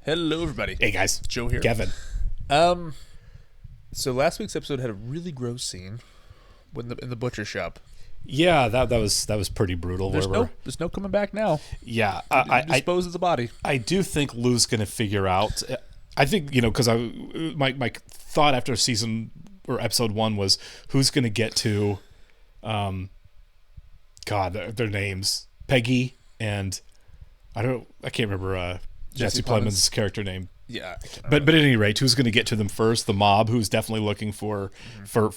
Hello, everybody. Hey guys, Joe here. Kevin. So last week's episode had a really gross scene in the butcher shop. Yeah, that was pretty brutal. There's no coming back now. Yeah, I dispose of the body. I do think Lou's going to figure out. I think because my thought after season or episode 1 was who's going to get to, their names, Peggy and I can't remember Jesse Plemons' character name. Yeah, but at any rate, who's going to get to them first? The mob, who's definitely looking for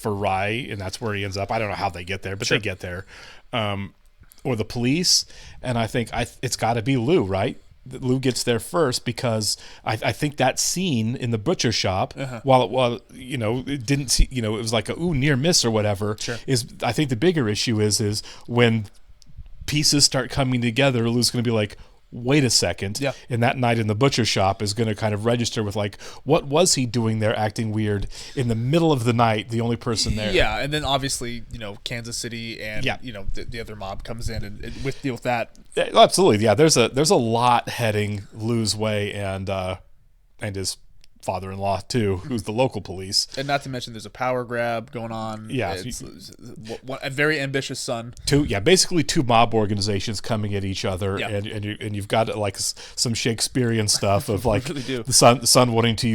Rye, and that's where he ends up. I don't know how they get there, but They get there, or the police. And I think it's got to be Lou, right? Lou gets there first because I think that scene in the butcher shop, while it didn't see, it was like a near miss or whatever. Sure. I think the bigger issue is when pieces start coming together, Lou's going to be like, wait a second. Yeah. And that night in the butcher shop is going to kind of register with like, what was he doing there acting weird in the middle of the night, the only person there? Yeah, and then obviously, Kansas City and, the other mob comes in and deal with that. Yeah, absolutely. Yeah, there's a lot heading Lou's way and his father-in-law too, who's the local police. And not to mention there's a power grab going on. Yeah. It's a very ambitious son. Basically two mob organizations coming at each other, Yeah. and you've got like some Shakespearean stuff of like really do. the sons wanting to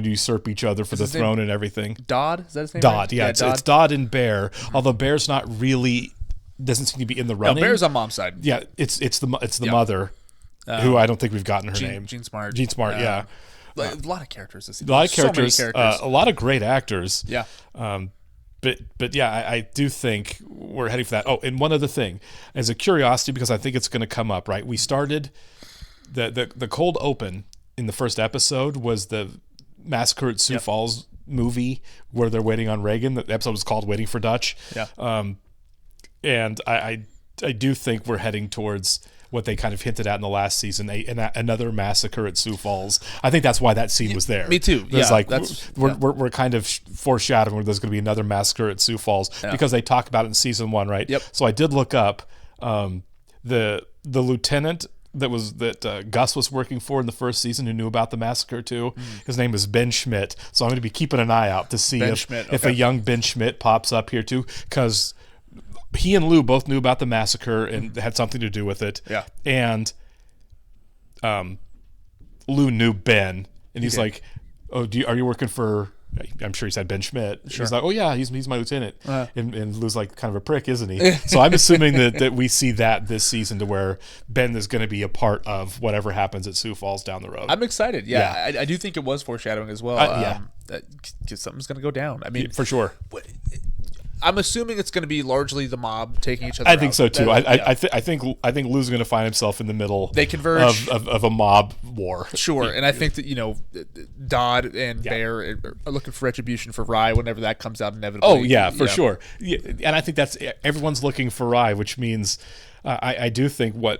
usurp each other for the throne and everything. Dodd? Is that his name? Dodd, right? yeah. It's Dodd and Bear, although Bear's not really doesn't seem to be in the running. No, Bear's on mom's side. Yeah, it's the mother, who I don't think we've gotten her name. Gene Smart. Gene Smart, yeah. A lot of characters this season. A lot of characters, so many characters. a lot of great actors. Yeah. But yeah, I do think we're heading for that. Oh, and one other thing, as a curiosity, because I think it's going to come up, right? We started the cold open in the first episode was the Massacre at Sioux Falls movie where they're waiting on Reagan. The episode was called Waiting for Dutch. Yeah. And I do think we're heading towards what they kind of hinted at in the last season, another Massacre at Sioux Falls. I think that's why that scene was there. Me too. It's like we're kind of foreshadowing where there's going to be another Massacre at Sioux Falls because they talk about it in season 1, right? Yep. So I did look up the lieutenant that Gus was working for in the first season who knew about the massacre too. His name is Ben Schmidt. So I'm going to be keeping an eye out to see if a young Ben Schmidt pops up here too, because he and Lou both knew about the massacre and had something to do with it. Yeah. And Lou knew Ben, and he's like, "Oh, are you working for?" I'm sure he said Ben Schmidt. Sure. He's like, "Oh yeah, he's my lieutenant." And Lou's like kind of a prick, isn't he? So I'm assuming that we see that this season to where Ben is going to be a part of whatever happens at Sioux Falls down the road. I'm excited. Yeah. I do think it was foreshadowing as well. Because something's going to go down. I mean, for sure. I'm assuming it's going to be largely the mob taking each other out. I think so too. I think Lou's going to find himself in the middle. They converge of a mob war. Sure, and I think that Dodd and Bear are looking for retribution for Rye whenever that comes out inevitably. Oh yeah, for sure. Yeah, and I think that's everyone's looking for Rye, which means I do think what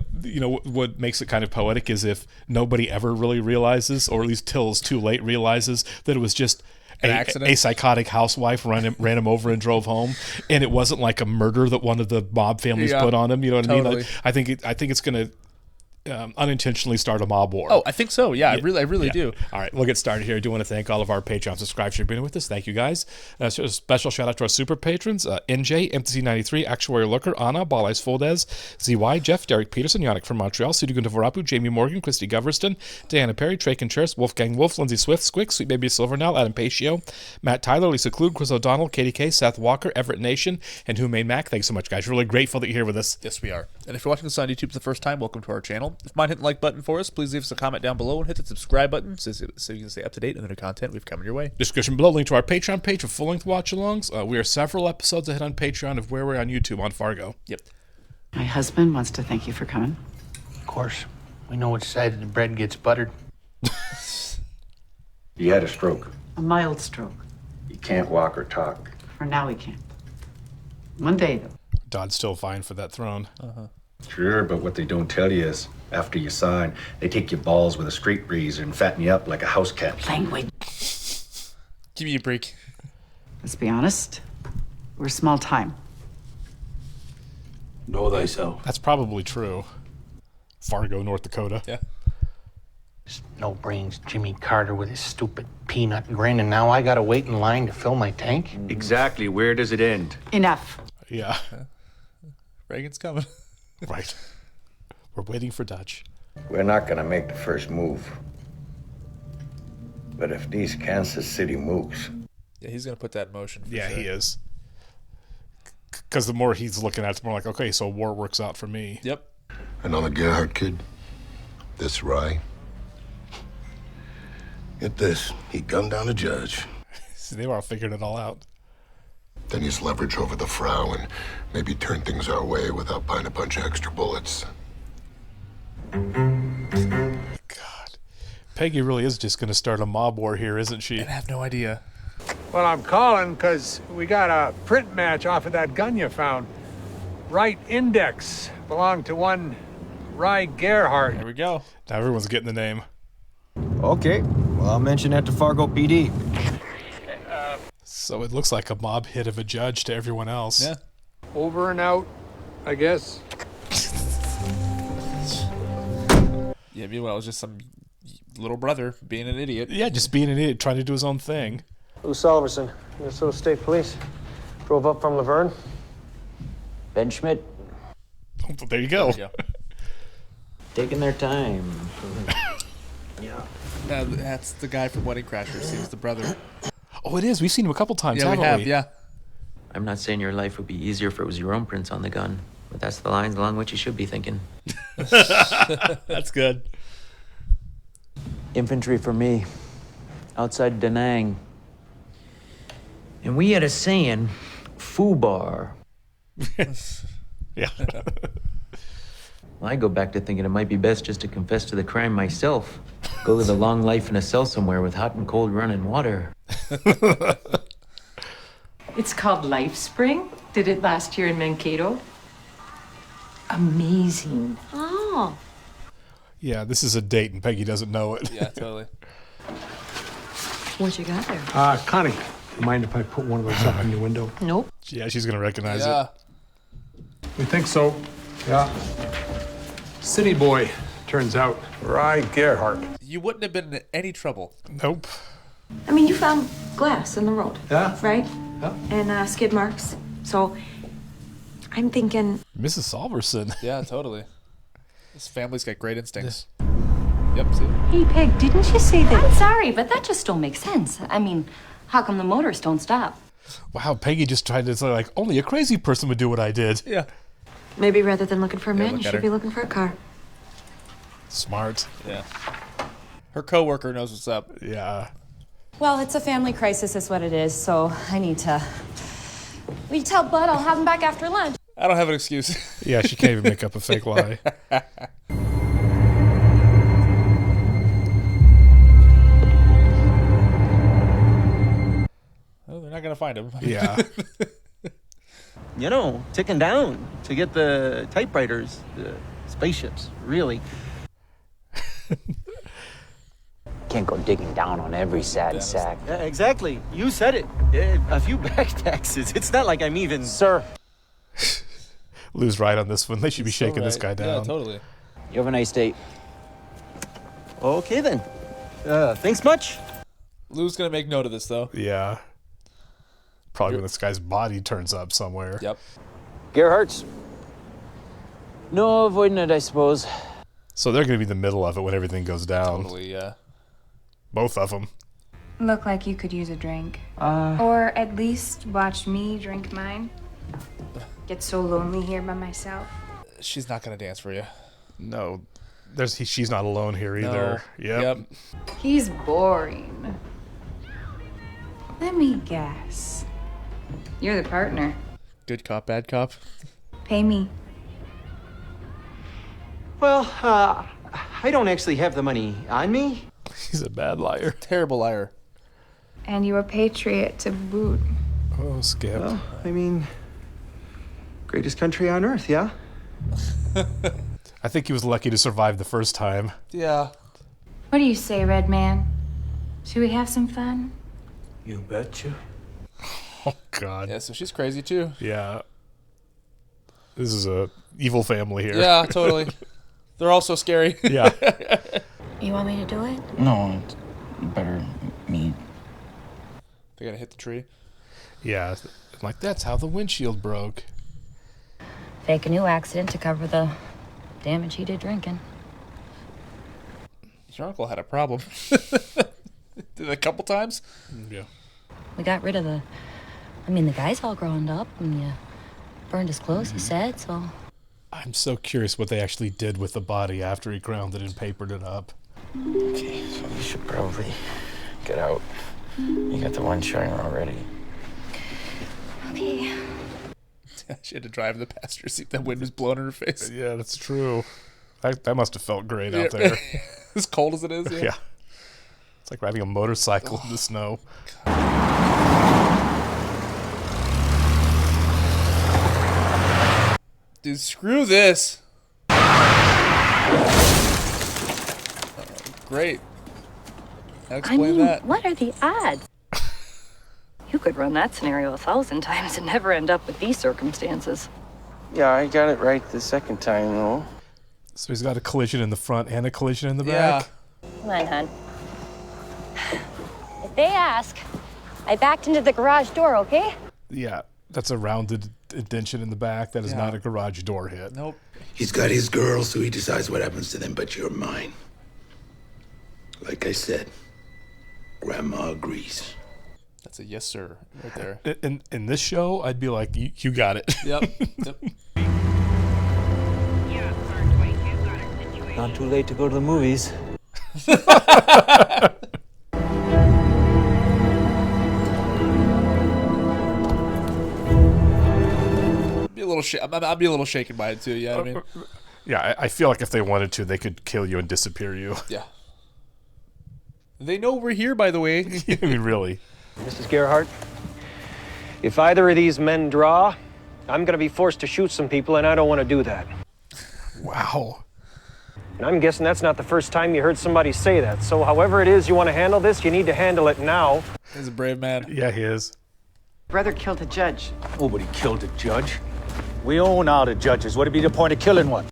makes it kind of poetic is if nobody ever really realizes, or at least till it's too late realizes that it was just a psychotic housewife ran him over and drove home, and it wasn't like a murder that one of the mob families put on him. You know what I mean? Like, I think it's going to unintentionally start a mob war. Oh, I think so. Yeah, I really do. All right, we'll get started here. I do want to thank all of our Patreon subscribers for being with us. Thank you, guys. So a special shout out to our super patrons: NJ, MTC93, Actuary Looker, Anna, Balais Foldez, ZY, Jeff, Derek Peterson, Yannick from Montreal, Sudhu Gundavarapu, Jamie Morgan, Christy Goverston, Diana Perry, Trey Contreras, Wolfgang Wolf, Lindsay Swift, Squick, Sweet Baby Silvernell, Adam Pacio, Matt Tyler, Lisa Klug, Chris O'Donnell, Katie K, Seth Walker, Everett Nation, and Who Made Mac. Thanks so much, guys. Really grateful that you're here with us. Yes, we are. And if you're watching this on YouTube for the first time, welcome to our channel. If you mind hitting the like button for us, please leave us a comment down below and hit the subscribe button so you can stay up to date on the new content we've coming your way. Description below, link to our Patreon page for full-length watch-alongs. We are several episodes ahead on Patreon of where we're on YouTube on Fargo. Yep. My husband wants to thank you for coming. Of course. We know which side of the bread gets buttered. He had a stroke. A mild stroke. He can't walk or talk. For now he can't. One day, though. Dodd's still vying for that throne. Sure, but what they don't tell you is, after you sign, they take your balls with a straight razor and fatten you up like a house cat. Language. Give me a break. Let's be honest. We're small time. Know thyself. That's probably true. Fargo, North Dakota. Yeah. No brains Jimmy Carter with his stupid peanut grin, and now I gotta wait in line to fill my tank? Exactly. Where does it end? Enough. Yeah. Reagan's coming. Right. We're waiting for Dutch. We're not gonna make the first move. But if these Kansas City moves, Yeah, he's gonna put that in motion. For Yeah, sure. he is. Because the more he's looking at it, it's more like, okay, so war works out for me. Yep. Another Gerhardt kid. This Rye. Get this. He gunned down a judge. See, they've all figured it all out. Then he's leverage over the Frau and maybe turn things our way without buying a bunch of extra bullets. God. Peggy really is just going to start a mob war here, isn't she? And I have no idea. Well, I'm calling because we got a print match off of that gun you found. Right index belonged to one Rye Gerhardt. There we go. Now everyone's getting the name. Okay, well, I'll mention that to Fargo PD. So it looks like a mob hit of a judge to everyone else. Yeah. Over and out, I guess. Yeah, meanwhile, it was just some little brother being an idiot. Yeah, just being an idiot, trying to do his own thing. Lou Solverson, Minnesota State Police. Drove up from Laverne. Ben Schmidt, There you go. There you go. taking their time. That's the guy from Wedding Crashers. He was the brother. Oh, it is. We've seen him a couple times, Yeah, we haven't have. Yeah. I'm not saying your life would be easier if it was your own prints on the gun, but that's the lines along which you should be thinking. That's good. Infantry for me, outside Da Nang. And we had a saying, FUBAR. Yeah. Well, I go back to thinking it might be best just to confess to the crime myself. Go live a long life in a cell somewhere with hot and cold running water. It's called Life Spring. Did it last year in Mankato. Amazing. Oh. Yeah, this is a date and Peggy doesn't know it. Yeah, totally. What you got there? Connie, mind if I put one of those up in your window? Nope. Yeah, she's going to recognize Yeah. it. We think so. Yeah. City boy, turns out. Rye Gerhardt. You wouldn't have been in any trouble. Nope. I mean, you found glass in the road. Yeah. Right? Yeah. And skid marks. So I'm thinking, Mrs. Solverson. Yeah, totally. This family's got great instincts. Yep, see? Hey, Peg, didn't you say that? I'm sorry, but that just don't make sense. I mean, how come the motors don't stop? Wow, Peggy just tried to say, like, only a crazy person would do what I did. Yeah. maybe rather than looking for a man, look you at should her. be looking for a car. Smart. Yeah. Her coworker knows what's up. Yeah. Well, it's a family crisis is what it is, so I need to... Will you tell Bud I'll have him back after lunch? I don't have an excuse. Yeah, she can't even make up a fake lie. Oh, they're not going to find him. Yeah. You know, ticking down to get the typewriters, the spaceships, really. Can't go digging down on every sad sack. Yeah, exactly. You said it. A few back taxes. It's not like I'm even... Sir, Lou's right on this one. They should be shaking this guy Yeah, down. totally. you have a nice day. Okay, then. Thanks much. Lou's going to make note of this, though. Yeah. Probably when this guy's body turns up somewhere. Yep. Gerhardt's. No avoiding it, I suppose. So they're going to be in the middle of it when everything goes down. Totally, yeah. Both of them. Look like you could use a drink. Or at least watch me drink mine. Get so lonely here by myself. She's not going to dance for you. No. She's not alone here either. No. Yep. He's boring. Let me guess. You're the partner. Good cop, bad cop. Pay me. Well, I don't actually have the money on me. He's a bad liar. Terrible liar. And you're a patriot to boot. Oh, Skip. Well, I mean, greatest country on earth, yeah? I think he was lucky to survive the first time. Yeah. What do you say, Red Man? Should we have some fun? You betcha. Oh, God. Yeah, so she's crazy, too. Yeah. This is a evil family here. Yeah, totally. They're all so scary. Yeah. You want me to do it? No, it's better me. They gotta hit the tree. Yeah, like that's how the windshield broke. Fake a new accident to cover the damage he did drinking. Your uncle had a problem. Did it a couple times? Yeah. We got rid of the guy's all grown up and you burned his clothes, he said, so. I'm so curious what they actually did with the body after he ground it and papered it up. Okay, so we should probably get out. You got the one shiner already. Okay. She had to drive in the passenger seat. That wind was blowing in her face. Yeah, that's true. That must have felt great out there. As cold as it is, yeah. It's like riding a motorcycle in the snow. Dude, screw this. Great. Explain that. What are the odds? You could run that scenario 1,000 times and never end up with these circumstances. Yeah, I got it right the second time, though. So he's got a collision in the front and a collision in the back? Come on, hon. If they ask, I backed into the garage door, okay? Yeah, that's a rounded indention in the back. That is not a garage door hit. Nope. He's got his girls, so he decides what happens to them, but you're mine. Like I said, Grandma agrees. That's a yes, sir, right there. In this show, I'd be like, you got it. Yep. Not too late to go to the movies. I'd be a little shaken by it too. Yeah, I mean, yeah, I feel like if they wanted to, they could kill you and disappear you. Yeah. They know we're here, by the way. I mean, really. Mrs. Gerhardt, if either of these men draw, I'm going to be forced to shoot some people, and I don't want to do that. Wow. And I'm guessing that's not the first time you heard somebody say that. So however it is you want to handle this, you need to handle it now. He's a brave man. Yeah, he is. Brother killed a judge. Nobody killed a judge. We own all the judges. What'd be the point of killing one?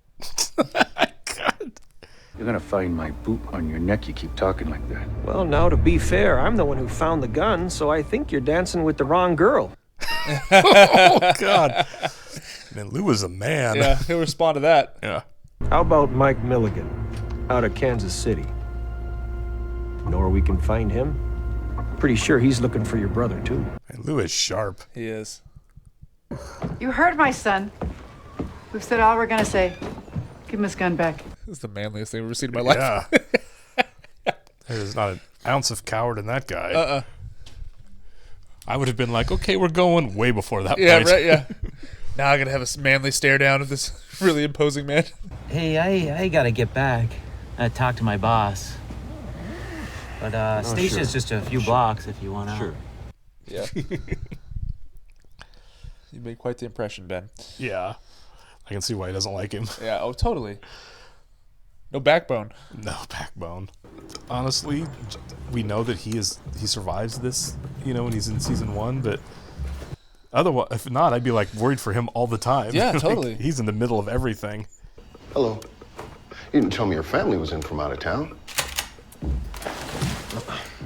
You're gonna find my boot on your neck. You keep talking like that. Well, now to be fair, I'm the one who found the gun, so I think you're dancing with the wrong girl. Oh, God. Man, Lou is a man. Yeah, he'll respond to that. Yeah. How about Mike Milligan, out of Kansas City? Know where we can find him? Pretty sure he's looking for your brother, too. And Lou is sharp. He is. You heard my son. We've said all we're gonna say. Give him his gun back. This is the manliest thing I've ever seen in my life. Yeah. There's not an ounce of coward in that guy. I would have been like, okay, we're going way before that point. Yeah, right, yeah. Now I gotta have a manly stare down at this really imposing man. Hey, I gotta get back. I talked to my boss. But station's just a few blocks if you want to. Sure. Yeah. You made quite the impression, Ben. Yeah. I can see why he doesn't like him. Yeah, oh, totally. No backbone. No backbone. Honestly, we know that he survives this, when he's in season 1, but otherwise, if not, I'd be like worried for him all the time. Yeah, totally. He's in the middle of everything. Hello. You didn't tell me your family was in from out of town.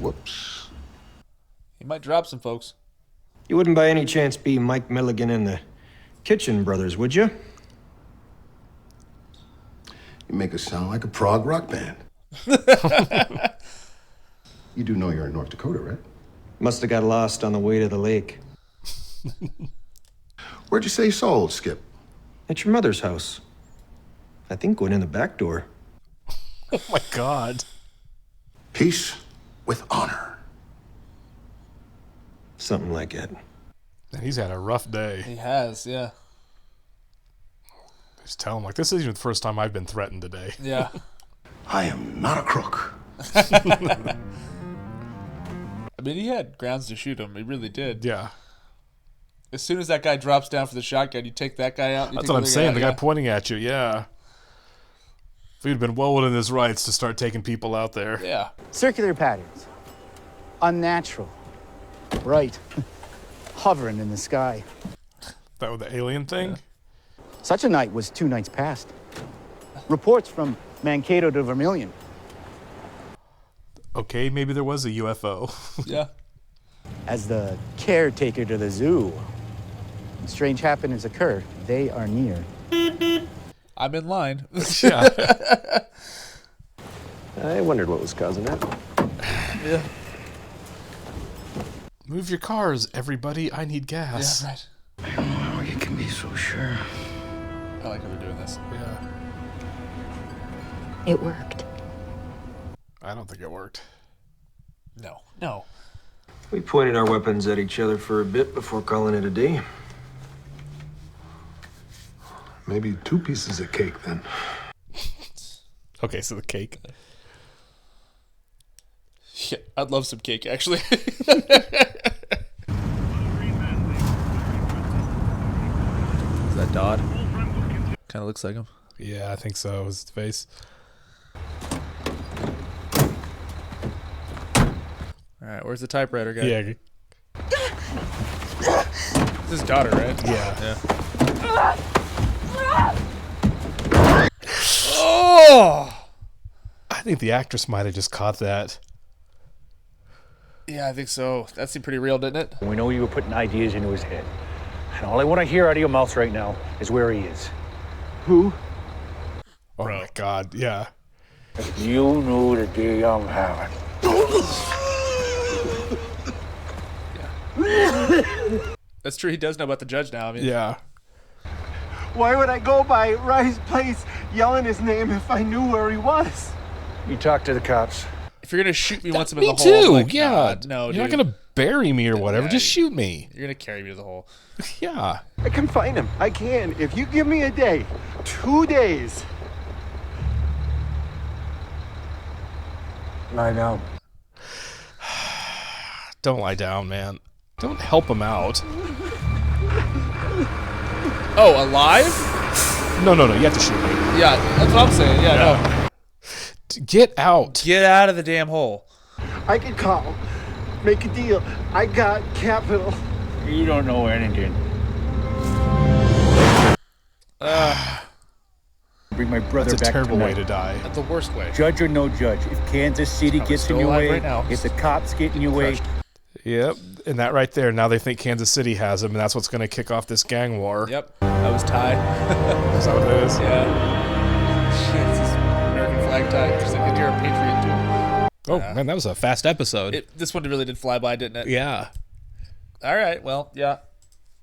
Whoops. He might drop some folks. You wouldn't by any chance be Mike Milligan and the Kitchen Brothers, would you? You make us sound like a prog rock band. You do know you're in North Dakota, right? Must have got lost on the way to the lake. Where'd you say you sold, Skip? At your mother's house. I think went in the back door. Oh my God. Peace with honor. Something like it. He's had a rough day. He has, yeah. Just tell him, like, this isn't the first time I've been threatened today. Yeah. I am not a crook. I mean, he had grounds to shoot him. He really did. Yeah. As soon as that guy drops down for the shotgun, you take that guy out. That's what I'm saying. The guy pointing at you, yeah. If he'd been well within his rights to start taking people out there. Yeah. Circular patterns. Unnatural. Right. Hovering in the sky. That was the alien thing? Yeah. Such a night was 2 nights past. Reports from Mankato to Vermilion. Okay, maybe there was a UFO. Yeah. As the caretaker to the zoo, when strange happenings occur, they are near. I'm in line. Yeah. I wondered what was causing it. Yeah. Move your cars, everybody. I need gas. Yeah, right. I don't know how you can be so sure. I like how they're doing this. Yeah. It worked. I don't think it worked. No. No. We pointed our weapons at each other for a bit before calling it a day. Maybe 2 pieces of cake then. Okay, so the cake. Yeah, I'd love some cake, actually. Is that Dodd? Kind of looks like him. Yeah, I think so. His face. All right, where's the typewriter guy? Yeah. This is his daughter, right? Yeah. Oh! I think the actress might have just caught that. Yeah, I think so. That seemed pretty real, didn't it? We know you were putting ideas into his head. And all I want to hear out of your mouth right now is where he is. Who? Oh my God, yeah. You knew the day I'm having. That's true. He does know about the judge now. I mean, Yeah. Why would I go by Rye's place yelling his name if I knew where he was? You talk to the cops. if you're gonna shoot me once I'm in Me the hole, too. like, Yeah. nah, no, You're dude. not gonna bury me or whatever. Yeah, Just shoot me. You're gonna carry me to the hole. Yeah. I can find him. I can. If you give me a day, 2 days. Lie down. Don't lie down, man. Don't help him out. Oh, alive? No. You have to shoot me. Yeah, that's what I'm saying. Yeah, no. Get out. Get out of the damn hole. I can call. Make a deal. I got capital. You don't know anything. Bring my brother That's a back terrible way tonight. to die. That's the worst way. Judge or no judge, if Kansas City Probably gets in still your alive way, right now. if the cops get in your way, Yep. And that right there, now they think Kansas City has him, and that's what's going to kick off this gang war. Yep. That was tie. Is that what it is? Yeah. Shit, this is American flag tie. Just like you're a patriot too. Oh, man, that was a fast episode. This one really did fly by, didn't it? Yeah. All right. Well, yeah.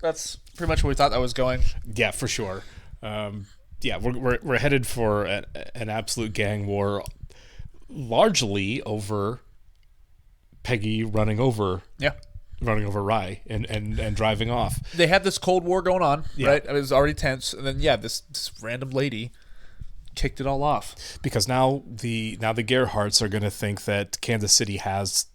That's pretty much where we thought that was going. Yeah, for sure. Yeah, we're headed for an absolute gang war, largely over Peggy running over Rye and driving off. They had this Cold War going on, Yeah. right? I mean, it was already tense, and then this random lady kicked it all off. Because now the Gerhardts are going to think that Kansas City has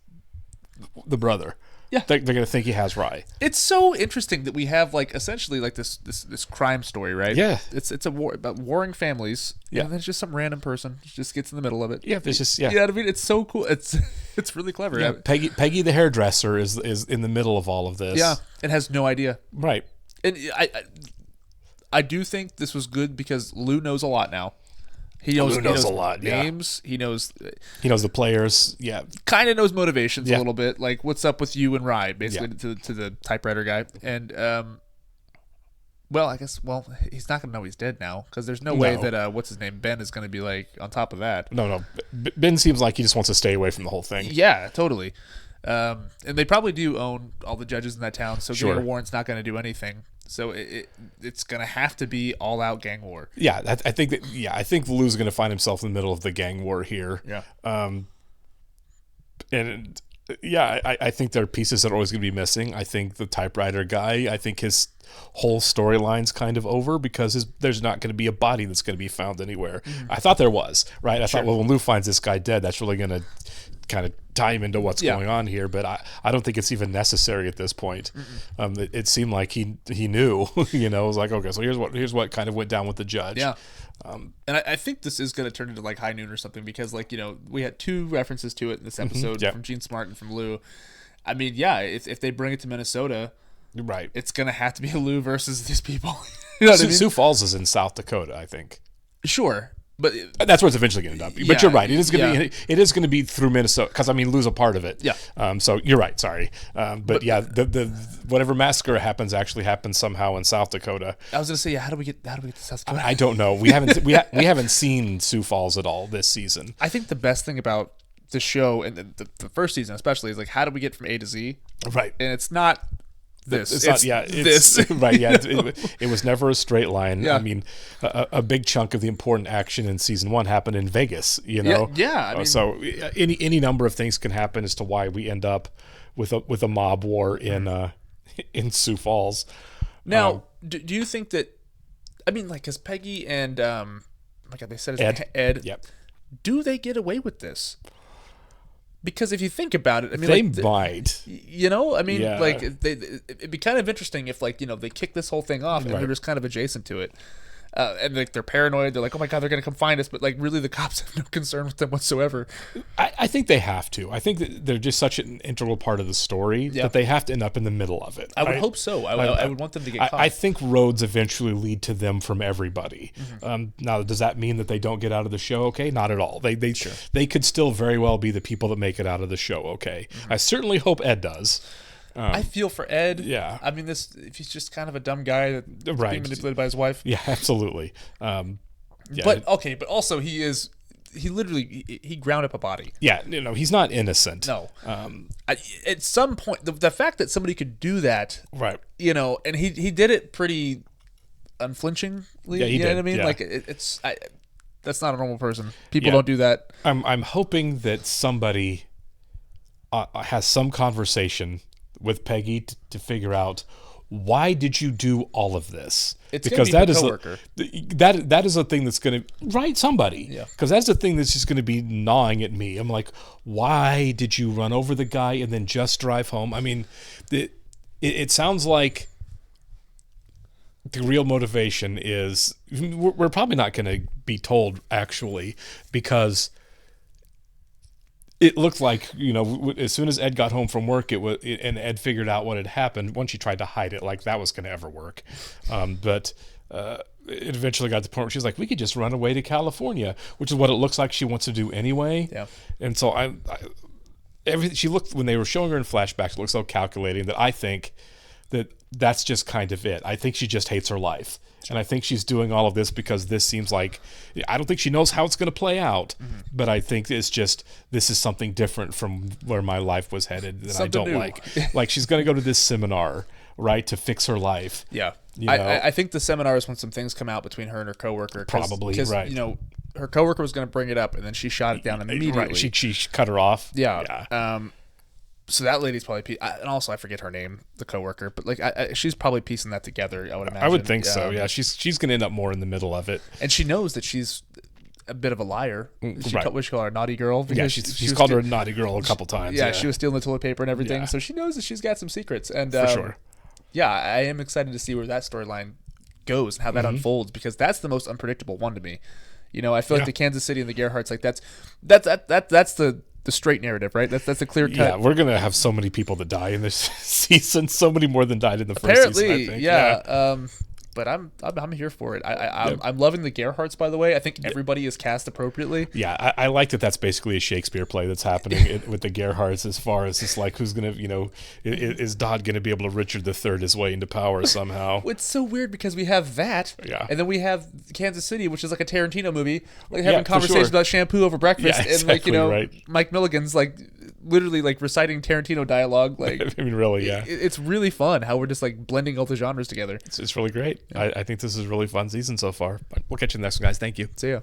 the brother. Yeah, they're going to think he has Rye. It's so interesting that we have essentially this crime story, right? Yeah, it's a war about warring families. Yeah, and then just some random person just gets in the middle of it. Yeah, there's just You know what I mean? It's so cool. It's really clever. Yeah, Peggy the hairdresser is in the middle of all of this. Yeah, and has no idea. Right. And I do think this was good because Lou knows a lot now. He knows a lot. Names. Yeah. He knows the players. Yeah. Kind of knows motivations Yeah. a little bit. Like what's up with you and Rye, basically to the typewriter guy. And I guess he's not gonna know he's dead now because there's no way that what's his name Ben is gonna be on top of that. No. Ben seems like he just wants to stay away from the whole thing. Yeah, totally. And they probably do own all the judges in that town, so getting a warrant's not gonna do anything. So it's gonna have to be all out gang war. Yeah, I think that. Yeah, I think Lou's gonna find himself in the middle of the gang war here. Yeah. I think there are pieces that are always gonna be missing. I think the typewriter guy. I think his whole storyline's kind of over because there's not going to be a body that's going to be found anywhere. I thought there was, right? I thought, when Lou finds this guy dead, that's really going to kind of tie him into what's going on here. But I don't think it's even necessary at this point. It seemed like he knew, it was like, okay, so here's what kind of went down with the judge. Yeah. And I think this is going to turn into High Noon or something because we had 2 references to it in this episode from Gene Smart and from Lou. I mean, if they bring it to Minnesota, right, it's gonna have to be Lou versus these people. You know what I mean? Sioux Falls is in South Dakota, I think. Sure, But that's where it's eventually going to end up. But you're right. It is going to be. It is going to be through Minnesota because lose a part of it. Yeah. So you're right. Sorry. But the whatever massacre happens actually happens somehow in South Dakota. I was going to say, how do we get to South Dakota? I don't know. We haven't seen Sioux Falls at all this season. I think the best thing about the show and the first season especially is like, how do we get from A to Z? Right. And it's not this. It's not, this. Right. Yeah. It was never a straight line. Yeah. I mean, a big chunk of the important action in season 1 happened in Vegas. You know. Yeah. I mean, so any number of things can happen as to why we end up with a mob war in Sioux Falls. Now, do you think that? I mean, like, because Peggy and oh my God, they said his Ed. Yep. Do they get away with this? Because if you think about it, I mean, they might. You know, I mean, like, it'd be kind of interesting if, like, you know, they kick this whole thing off and they're just kind of adjacent to it. And like they're paranoid. They're like, oh my God, they're going to come find us. But like, really, the cops have no concern with them whatsoever. I think they have to. I think that they're just such an integral part of the story that they have to end up in the middle of it. I would hope so. I would want them to get caught. I think roads eventually lead to them from everybody. Now, does that mean that they don't get out of the show okay? Not at all. They could still very well be the people that make it out of the show okay. I certainly hope Ed does. I feel for Ed. Yeah. I mean, if he's just kind of a dumb guy that's being manipulated by his wife. Yeah, absolutely. But also he literally ground up a body. Yeah, he's not innocent. No. At some point, the fact that somebody could do that, right? And he did it pretty unflinchingly. Yeah, he you know did. What I mean? Yeah. Like that's not a normal person. People don't do that. I'm hoping that somebody has some conversation with Peggy to figure out, why did you do all of this? Because that is that is a thing that's going to somebody. Yeah. Because that's the thing that's just going to be gnawing at me. I'm like, why did you run over the guy and then just drive home? I mean, it sounds like the real motivation is we're probably not going to be told actually, because it looked like, as soon as Ed got home from work, and Ed figured out what had happened. Once she tried to hide it, like that was going to ever work. But it eventually got to the point where she's like, we could just run away to California, which is what it looks like she wants to do anyway. Yeah. And so she looked, when they were showing her in flashbacks, it looked so calculating that I think that's just kind of it. I think she just hates her life. And I think she's doing all of this because this seems like, I don't think she knows how it's going to play out, but I think it's just, this is something different from where my life was headed that something I don't new. like. Like, she's going to go to this seminar, right, to fix her life. Yeah. I think the seminar is when some things come out between her and her coworker. Probably, because, right. Her coworker was going to bring it up, and then she shot it down immediately. Right. She cut her off. Yeah. So that lady's probably, and also I forget her name, the coworker, but like she's probably piecing that together. I would imagine. I would think so. Yeah, she's going to end up more in the middle of it, and she knows that she's a bit of a liar. She right. call her a naughty girl? Yeah, she's called her a naughty girl a couple times. Yeah, she was stealing the toilet paper and everything, so she knows that she's got some secrets. And for sure. Yeah, I am excited to see where that storyline goes and how that unfolds, because that's the most unpredictable one to me. I feel like the Kansas City and the Gerhardts, like that's the straight narrative, right? That's a clear cut. Yeah, we're gonna have so many people that die in this season, so many more than died in the first season, I think. Yeah. But I'm here for it. I'm loving the Gerhardts, by the way. I think everybody is cast appropriately. Yeah, I like that. That's basically a Shakespeare play that's happening with the Gerhardts, as far as it's like, who's gonna, is Dodd gonna be able to Richard III his way into power somehow? It's so weird because we have that, and then we have Kansas City, which is like a Tarantino movie, like having conversations about shampoo over breakfast, exactly, and right. Mike Milligan's like literally like reciting Tarantino dialogue. Like, I mean, really, yeah. It's really fun how we're just like blending all the genres together. It's really great. I think this is a really fun season so far. We'll catch you in the next one, guys. Thank you. See ya.